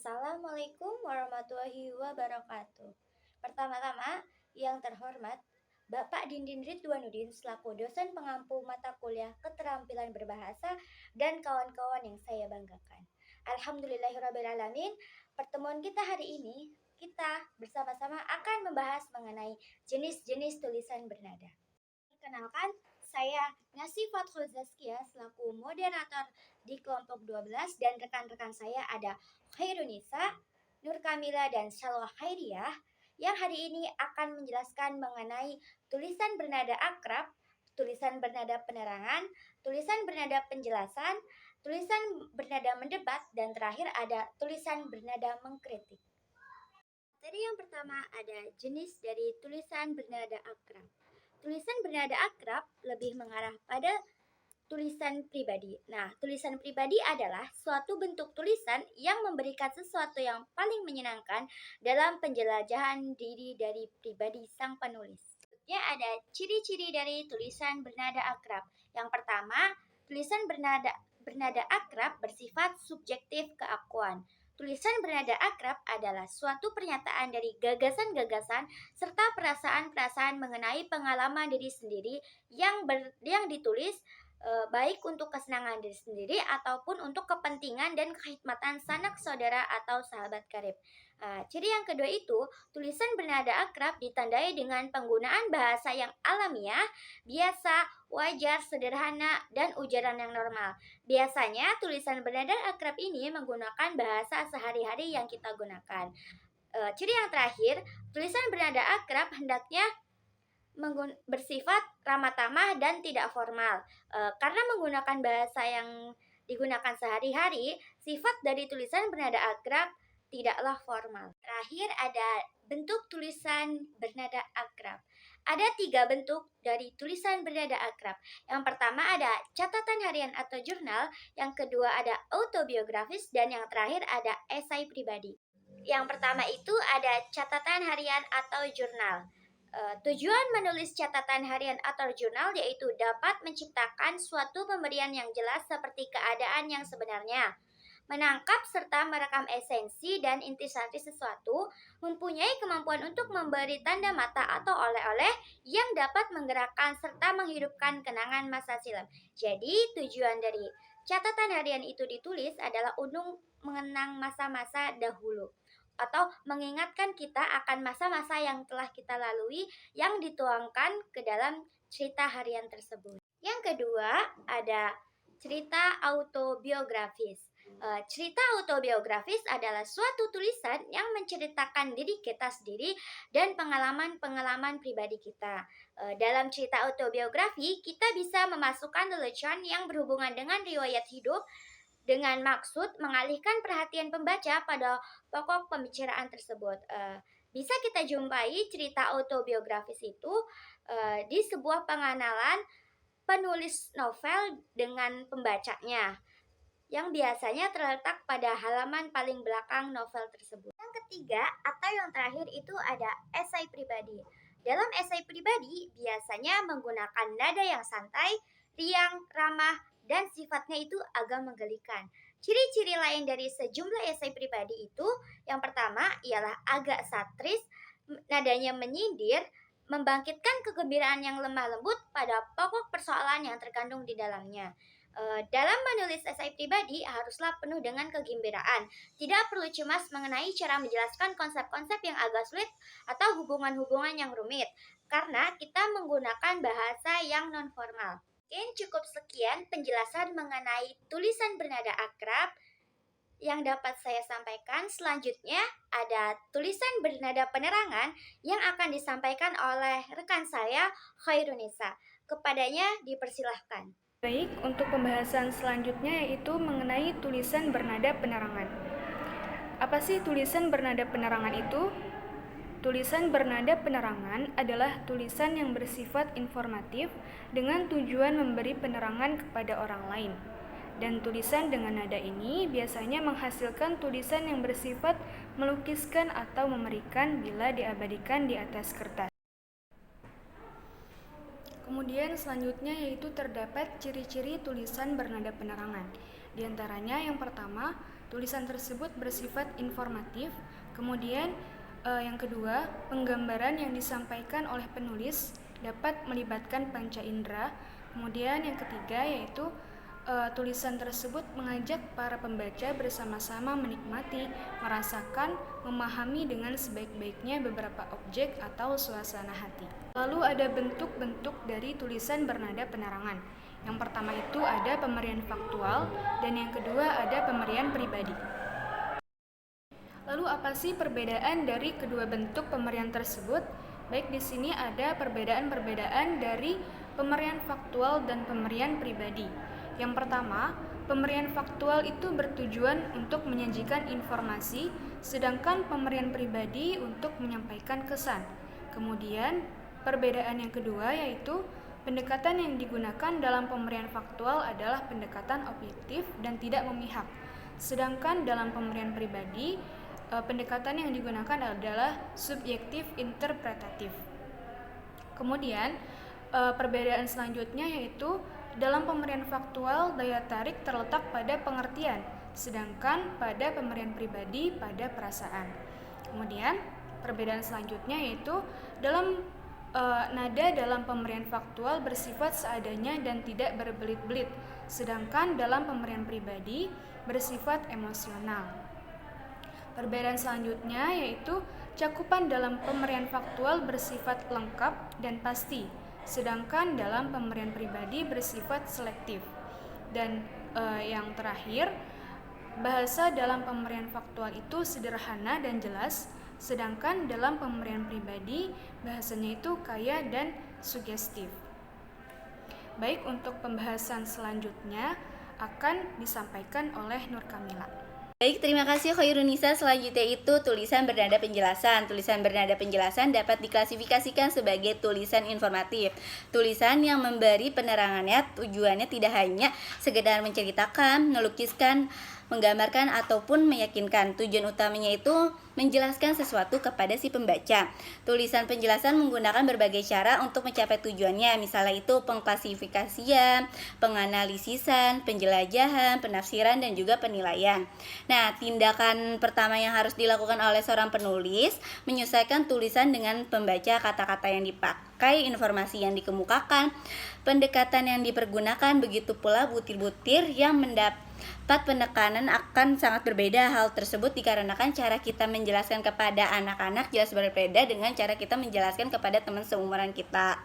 Assalamualaikum warahmatullahi wabarakatuh. Pertama-tama, yang terhormat, Bapak Dindin Ridwanuddin selaku dosen pengampu mata kuliah keterampilan berbahasa dan kawan-kawan yang saya banggakan. Alhamdulillahirrabbilalamin, pertemuan kita hari ini, kita bersama-sama akan membahas mengenai jenis-jenis tulisan bernada. Perkenalkan, saya Nasi Fathul Zaskia selaku moderator di kelompok 12 dan rekan-rekan saya ada Khairunisa, Nur Kamila, dan Shalwa Khairiyah yang hari ini akan menjelaskan mengenai tulisan bernada akrab, tulisan bernada penerangan, tulisan bernada penjelasan, tulisan bernada mendebat, dan terakhir ada tulisan bernada mengkritik. Tadi yang pertama ada jenis dari tulisan bernada akrab. Tulisan bernada akrab lebih mengarah pada tulisan pribadi. Nah, tulisan pribadi adalah suatu bentuk tulisan yang memberikan sesuatu yang paling menyenangkan dalam penjelajahan diri dari pribadi sang penulis. Selanjutnya ada ciri-ciri dari tulisan bernada akrab. Yang pertama, tulisan bernada akrab bersifat subjektif keakuan. Tulisan bernada akrab adalah suatu pernyataan dari gagasan-gagasan serta perasaan-perasaan mengenai pengalaman diri sendiri yang ditulis baik untuk kesenangan diri sendiri ataupun untuk kepentingan dan kekhidmatan sanak saudara atau sahabat karib. Ciri yang kedua itu, tulisan bernada akrab ditandai dengan penggunaan bahasa yang alamiah, biasa, wajar, sederhana, dan ujaran yang normal. Biasanya tulisan bernada akrab ini menggunakan bahasa sehari-hari yang kita gunakan. Ciri yang terakhir, tulisan bernada akrab hendaknya bersifat ramah tamah dan tidak formal. Karena menggunakan bahasa yang digunakan sehari-hari, sifat dari tulisan bernada akrab tidaklah formal. Terakhir ada bentuk tulisan bernada akrab. Ada 3 bentuk dari tulisan bernada akrab. Yang pertama ada catatan harian atau jurnal, yang kedua ada autobiografis, dan yang terakhir ada esai pribadi. Yang pertama itu ada catatan harian atau jurnal. Tujuan menulis catatan harian atau jurnal yaitu dapat menciptakan suatu pemberian yang jelas seperti keadaan yang sebenarnya, menangkap serta merekam esensi dan intisari sesuatu, mempunyai kemampuan untuk memberi tanda mata atau oleh-oleh yang dapat menggerakkan serta menghidupkan kenangan masa silam. Jadi tujuan dari catatan harian itu ditulis adalah untuk mengenang masa-masa dahulu atau mengingatkan kita akan masa-masa yang telah kita lalui yang dituangkan ke dalam cerita harian tersebut. Yang kedua ada cerita autobiografis. Cerita autobiografis adalah suatu tulisan yang menceritakan diri kita sendiri dan pengalaman-pengalaman pribadi kita. Dalam cerita autobiografi, kita bisa memasukkan lelucon yang berhubungan dengan riwayat hidup dengan maksud mengalihkan perhatian pembaca pada pokok pembicaraan tersebut. Bisa kita jumpai cerita autobiografis itu di sebuah pengenalan penulis novel dengan pembacanya, yang biasanya terletak pada halaman paling belakang novel tersebut. Yang ketiga atau yang terakhir itu ada esai pribadi. Dalam esai pribadi biasanya menggunakan nada yang santai, riang, ramah, dan sifatnya itu agak menggelikan. Ciri-ciri lain dari sejumlah esai pribadi itu, yang pertama ialah agak satiris, nadanya menyindir, membangkitkan kegembiraan yang lemah lembut pada pokok persoalan yang terkandung di dalamnya. Dalam menulis esai pribadi haruslah penuh dengan kegembiraan. Tidak perlu cemas mengenai cara menjelaskan konsep-konsep yang agak sulit atau hubungan-hubungan yang rumit, karena kita menggunakan bahasa yang non-formal. Mungkin cukup sekian penjelasan mengenai tulisan bernada akrab yang dapat saya sampaikan. Selanjutnya ada tulisan bernada penerangan yang akan disampaikan oleh rekan saya Khairunisa. Kepadanya dipersilahkan. Baik, untuk pembahasan selanjutnya yaitu mengenai tulisan bernada penerangan. Apa sih tulisan bernada penerangan itu? Tulisan bernada penerangan adalah tulisan yang bersifat informatif dengan tujuan memberi penerangan kepada orang lain. Dan tulisan dengan nada ini biasanya menghasilkan tulisan yang bersifat melukiskan atau memerikan bila diabadikan di atas kertas. Kemudian selanjutnya yaitu terdapat ciri-ciri tulisan bernada penerangan. Di antaranya yang pertama, Tulisan tersebut bersifat informatif. Kemudian yang kedua, penggambaran yang disampaikan oleh penulis dapat melibatkan panca indera. Kemudian yang ketiga yaitu tulisan tersebut mengajak para pembaca bersama-sama menikmati, merasakan, memahami dengan sebaik-baiknya beberapa objek atau suasana hati. Lalu ada bentuk-bentuk dari tulisan bernada penerangan. Yang pertama itu ada pemberian faktual dan yang kedua ada pemberian pribadi. Lalu apa sih perbedaan dari kedua bentuk pemberian tersebut? Baik, di sini ada perbedaan-perbedaan dari pemberian faktual dan pemberian pribadi. Yang pertama, pemberian faktual itu bertujuan untuk menyajikan informasi, sedangkan pemberian pribadi untuk menyampaikan kesan. Kemudian, perbedaan yang kedua yaitu pendekatan yang digunakan dalam pemberian faktual adalah pendekatan objektif dan tidak memihak. Sedangkan dalam pemberian pribadi, pendekatan yang digunakan adalah subjektif interpretatif. Kemudian, perbedaan selanjutnya yaitu dalam pemberian faktual daya tarik terletak pada pengertian, sedangkan pada pemberian pribadi pada perasaan. Kemudian, perbedaan selanjutnya yaitu dalam nada dalam pemberian faktual bersifat seadanya dan tidak berbelit-belit, sedangkan dalam pemberian pribadi bersifat emosional. Perbedaan selanjutnya yaitu cakupan dalam pemberian faktual bersifat lengkap dan pasti, sedangkan dalam pemberian pribadi bersifat selektif. Dan yang terakhir, bahasa dalam pemberian faktual itu sederhana dan jelas, sedangkan dalam pemberian pribadi bahasanya itu kaya dan sugestif. Baik, untuk pembahasan selanjutnya akan disampaikan oleh Nur Kamila. Baik, terima kasih Khairunisa. Selanjutnya itu tulisan bernada penjelasan. Tulisan bernada penjelasan dapat diklasifikasikan sebagai tulisan informatif. Tulisan yang memberi penerangannya tujuannya tidak hanya sekedar menceritakan, melukiskan, menggambarkan ataupun meyakinkan. Tujuan utamanya itu menjelaskan sesuatu kepada si pembaca. Tulisan penjelasan menggunakan berbagai cara untuk mencapai tujuannya, misalnya itu pengklasifikasian, penganalisisan, penjelajahan, penafsiran, dan juga penilaian. Nah, tindakan pertama yang harus dilakukan oleh seorang penulis menyesuaikan tulisan dengan pembaca, kata-kata yang dipakai, informasi yang dikemukakan, pendekatan yang dipergunakan, begitu pula butir-butir yang mendapat penekanan akan sangat berbeda. Hal tersebut dikarenakan cara kita menjelaskan kepada anak-anak jelas berbeda dengan cara kita menjelaskan kepada teman seumuran kita.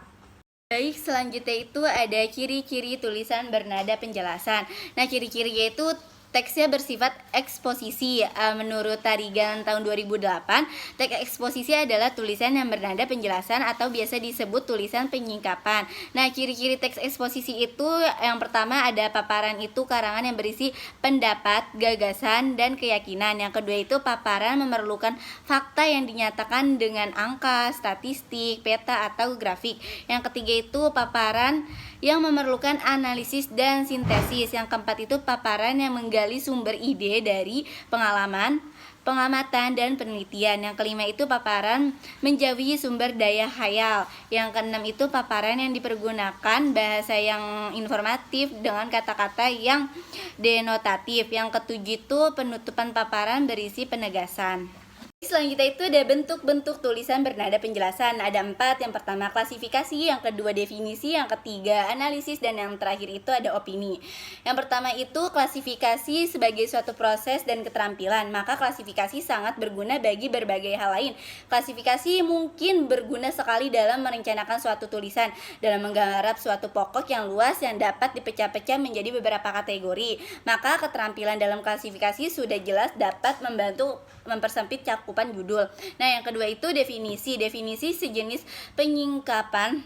Baik, selanjutnya itu ada ciri-ciri tulisan bernada penjelasan. Nah, ciri-cirinya itu teksnya bersifat eksposisi. Menurut Tarigan tahun 2008, teks eksposisi adalah tulisan yang bernada penjelasan atau biasa disebut tulisan penyingkapan. Nah, ciri-ciri teks eksposisi itu yang pertama ada paparan itu karangan yang berisi pendapat, gagasan, dan keyakinan. Yang kedua itu paparan memerlukan fakta yang dinyatakan dengan angka, statistik, peta, atau grafik. Yang ketiga itu paparan yang memerlukan analisis dan sintesis. Yang keempat itu paparan yang menggali sumber ide dari pengalaman, pengamatan, dan penelitian. Yang kelima itu paparan menjauhi sumber daya khayal. Yang keenam itu paparan yang dipergunakan bahasa yang informatif dengan kata-kata yang denotatif. Yang ketujuh itu penutupan paparan berisi penegasan. Selanjutnya itu ada bentuk-bentuk tulisan bernada penjelasan. Ada 4. Yang pertama klasifikasi, yang kedua definisi, yang ketiga analisis, dan yang terakhir itu ada opini. Yang pertama itu klasifikasi sebagai suatu proses dan keterampilan. Maka klasifikasi sangat berguna bagi berbagai hal lain. Klasifikasi mungkin berguna sekali dalam merencanakan suatu tulisan, dalam menggarap suatu pokok yang luas yang dapat dipecah-pecah menjadi beberapa kategori. Maka keterampilan dalam klasifikasi sudah jelas dapat membantu mempersempit cakupan judul. Nah, yang kedua itu definisi. Definisi sejenis penyingkapan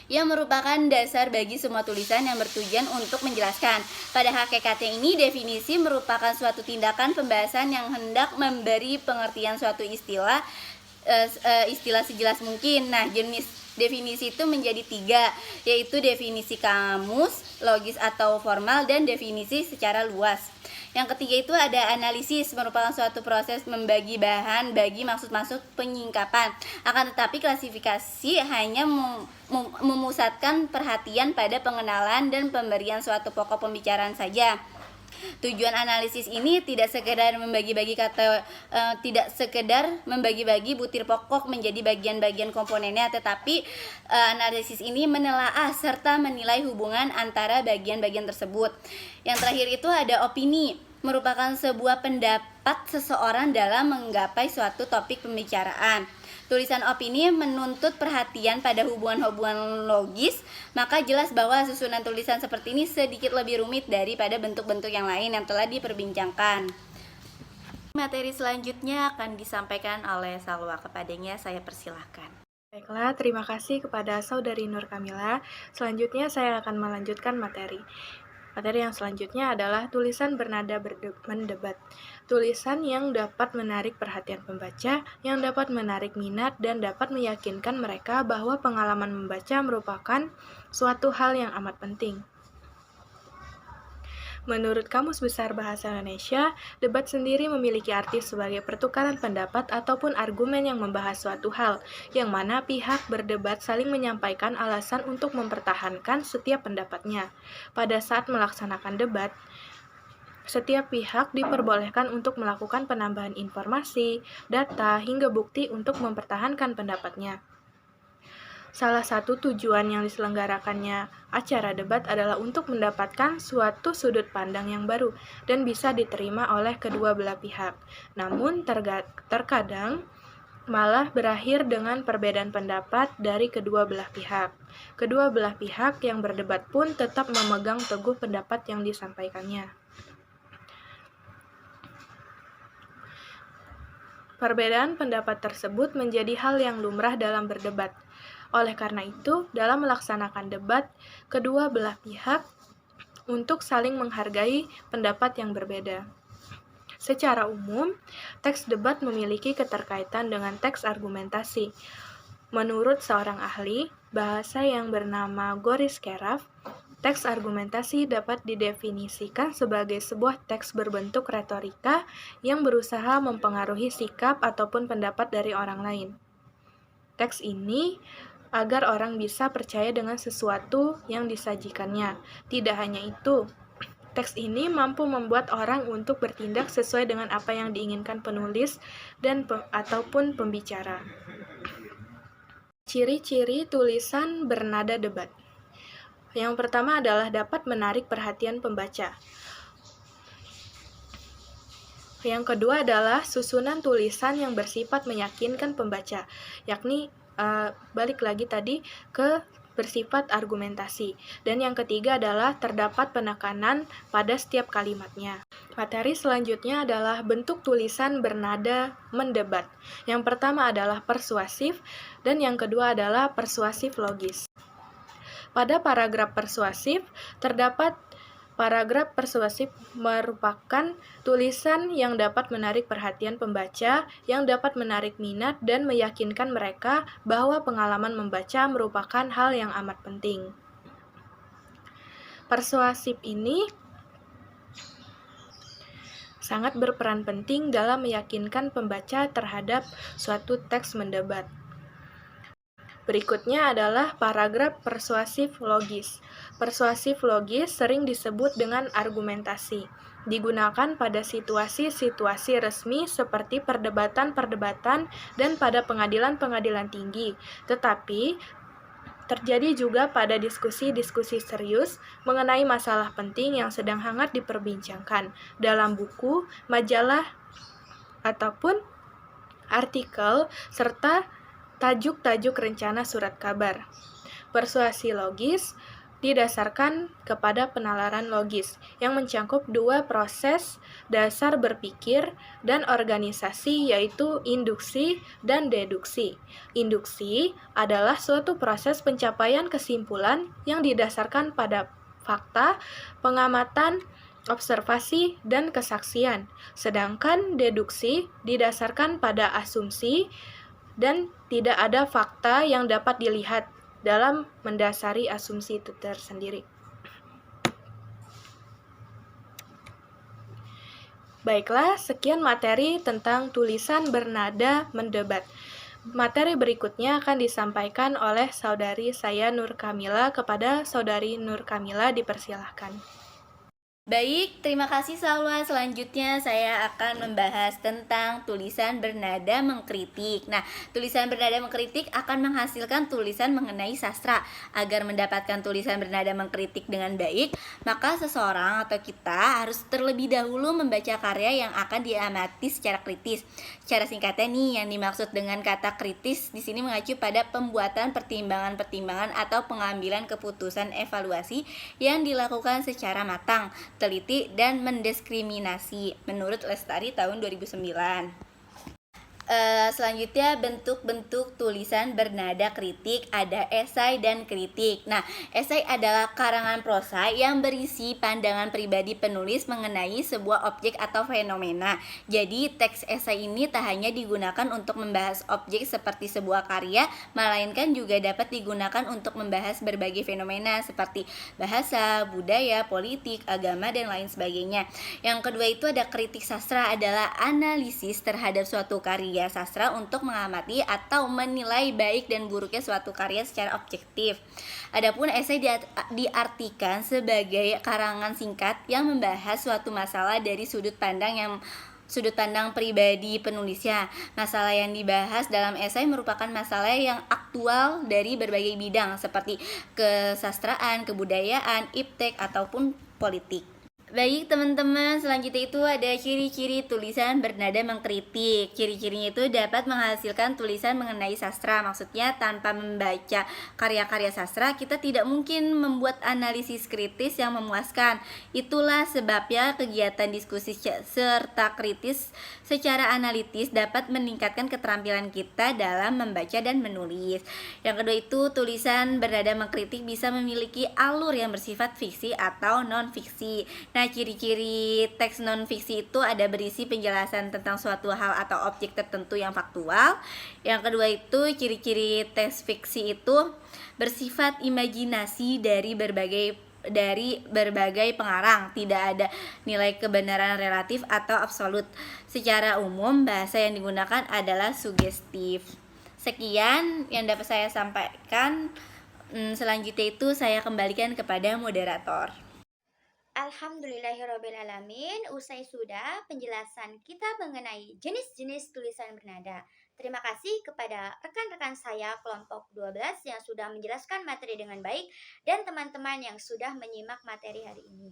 yang merupakan dasar bagi semua tulisan yang bertujuan untuk menjelaskan. Pada hakikatnya ini definisi merupakan suatu tindakan pembahasan yang hendak memberi pengertian suatu istilah sejelas mungkin. Nah, jenis definisi itu menjadi 3, yaitu definisi kamus, logis atau formal, dan definisi secara luas. Yang ketiga itu ada analisis, merupakan suatu proses membagi bahan bagi maksud-maksud penyingkapan. Akan tetapi klasifikasi hanya memusatkan perhatian pada pengenalan dan pemberian suatu pokok pembicaraan saja. Tujuan analisis ini tidak sekedar membagi-bagi butir pokok menjadi bagian-bagian komponennya, tetapi analisis ini menelaah serta menilai hubungan antara bagian-bagian tersebut. Yang terakhir itu ada opini, merupakan sebuah pendapat seseorang dalam menggapai suatu topik pembicaraan. Tulisan opini menuntut perhatian pada hubungan-hubungan logis, maka jelas bahwa susunan tulisan seperti ini sedikit lebih rumit daripada bentuk-bentuk yang lain yang telah diperbincangkan. Materi selanjutnya akan disampaikan oleh Salwa. Kepadanya saya persilahkan. Baiklah, terima kasih kepada Saudari Nur Kamila. Selanjutnya saya akan melanjutkan materi. Materi yang selanjutnya adalah tulisan bernada mendebat. Tulisan yang dapat menarik perhatian pembaca, yang dapat menarik minat, dan dapat meyakinkan mereka bahwa pengalaman membaca merupakan suatu hal yang amat penting. Menurut Kamus Besar Bahasa Indonesia, debat sendiri memiliki arti sebagai pertukaran pendapat ataupun argumen yang membahas suatu hal, yang mana pihak berdebat saling menyampaikan alasan untuk mempertahankan setiap pendapatnya. Pada saat melaksanakan debat, setiap pihak diperbolehkan untuk melakukan penambahan informasi, data, hingga bukti untuk mempertahankan pendapatnya. Salah satu tujuan yang diselenggarakannya acara debat adalah untuk mendapatkan suatu sudut pandang yang baru dan bisa diterima oleh kedua belah pihak. Namun terkadang malah berakhir dengan perbedaan pendapat dari kedua belah pihak. Kedua belah pihak yang berdebat pun tetap memegang teguh pendapat yang disampaikannya. Perbedaan pendapat tersebut menjadi hal yang lumrah dalam berdebat. Oleh karena itu, dalam melaksanakan debat, kedua belah pihak untuk saling menghargai pendapat yang berbeda. Secara umum, teks debat memiliki keterkaitan dengan teks argumentasi. Menurut seorang ahli bahasa yang bernama Goris Keraf, teks argumentasi dapat didefinisikan sebagai sebuah teks berbentuk retorika yang berusaha mempengaruhi sikap ataupun pendapat dari orang lain. Teks ini agar orang bisa percaya dengan sesuatu yang disajikannya. Tidak hanya itu, teks ini mampu membuat orang untuk bertindak sesuai dengan apa yang diinginkan penulis dan ataupun pembicara. Ciri-ciri tulisan bernada debat. Yang pertama adalah dapat menarik perhatian pembaca. Yang kedua adalah susunan tulisan yang bersifat meyakinkan pembaca, yakni balik lagi tadi ke bersifat argumentasi. Dan yang ketiga adalah terdapat penekanan pada setiap kalimatnya. Materi selanjutnya adalah bentuk tulisan bernada mendebat. Yang pertama adalah persuasif dan yang kedua adalah persuasif logis. Pada paragraf persuasif terdapat paragraf persuasif merupakan tulisan yang dapat menarik perhatian pembaca, yang dapat menarik minat dan meyakinkan mereka bahwa pengalaman membaca merupakan hal yang amat penting. Persuasif ini sangat berperan penting dalam meyakinkan pembaca terhadap suatu teks mendebat. Berikutnya adalah paragraf persuasif logis. Persuasif logis sering disebut dengan argumentasi. Digunakan pada situasi-situasi resmi seperti perdebatan-perdebatan dan pada pengadilan-pengadilan tinggi. Tetapi terjadi juga pada diskusi-diskusi serius mengenai masalah penting yang sedang hangat diperbincangkan dalam buku, majalah, ataupun artikel, serta tajuk-tajuk rencana surat kabar. Persuasi logis didasarkan kepada penalaran logis yang mencakup dua proses dasar berpikir dan organisasi, yaitu induksi dan deduksi. Induksi adalah suatu proses pencapaian kesimpulan yang didasarkan pada fakta, pengamatan, observasi, dan kesaksian. Sedangkan deduksi didasarkan pada asumsi dan tidak ada fakta yang dapat dilihat dalam mendasari asumsi itu tersendiri. Baiklah, sekian materi tentang tulisan bernada mendebat. Materi berikutnya akan disampaikan oleh saudari saya Nur Kamila. Kepada saudari Nur Kamila dipersilahkan. Baik, terima kasih Salwa. Selanjutnya saya akan membahas tentang tulisan bernada mengkritik. Nah, tulisan bernada mengkritik akan menghasilkan tulisan mengenai sastra. Agar mendapatkan tulisan bernada mengkritik dengan baik, maka seseorang atau kita harus terlebih dahulu membaca karya yang akan diamati secara kritis. Secara singkatnya nih, yang dimaksud dengan kata kritis di sini mengacu pada pembuatan pertimbangan-pertimbangan atau pengambilan keputusan evaluasi yang dilakukan secara matang, teliti, dan mendiskriminasi menurut Lestari tahun 2009. Selanjutnya bentuk-bentuk tulisan bernada kritik, ada esai dan kritik. Nah, esai adalah karangan prosa yang berisi pandangan pribadi penulis mengenai sebuah objek atau fenomena. Jadi, teks esai ini tak hanya digunakan untuk membahas objek seperti sebuah karya, melainkan juga dapat digunakan untuk membahas berbagai fenomena seperti bahasa, budaya, politik, agama, dan lain sebagainya. Yang kedua itu ada kritik sastra, adalah analisis terhadap suatu karya sastra untuk mengamati atau menilai baik dan buruknya suatu karya secara objektif. Adapun esai diartikan sebagai karangan singkat yang membahas suatu masalah dari sudut pandang pribadi penulisnya. Masalah yang dibahas dalam esai merupakan masalah yang aktual dari berbagai bidang seperti kesastraan, kebudayaan, iptek, ataupun politik. Baik teman-teman, selanjutnya itu ada ciri-ciri tulisan bernada mengkritik. Ciri-cirinya itu dapat menghasilkan tulisan mengenai sastra. Maksudnya tanpa membaca karya-karya sastra, kita tidak mungkin membuat analisis kritis yang memuaskan. Itulah sebabnya kegiatan diskusi serta kritis secara analitis dapat meningkatkan keterampilan kita dalam membaca dan menulis. Yang kedua itu, tulisan bernada mengkritik bisa memiliki alur yang bersifat fiksi atau non-fiksi. Nah, ciri-ciri teks non-fiksi itu ada berisi penjelasan tentang suatu hal atau objek tertentu yang faktual. Yang kedua itu, ciri-ciri teks fiksi itu bersifat imajinasi dari berbagai pengarang, tidak ada nilai kebenaran relatif atau absolut. Secara umum, bahasa yang digunakan adalah sugestif. Sekian yang dapat saya sampaikan. Selanjutnya itu saya kembalikan kepada moderator. Alhamdulillahirrabbilalamin, usai sudah penjelasan kita mengenai jenis-jenis tulisan bernada. Terima kasih kepada rekan-rekan saya kelompok 12 yang sudah menjelaskan materi dengan baik dan teman-teman yang sudah menyimak materi hari ini.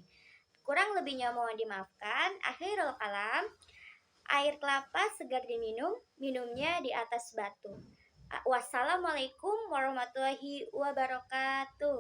Kurang lebihnya mohon dimaafkan. Akhirul kalam, air kelapa segar diminum, minumnya di atas batu. Wassalamualaikum warahmatullahi wabarakatuh.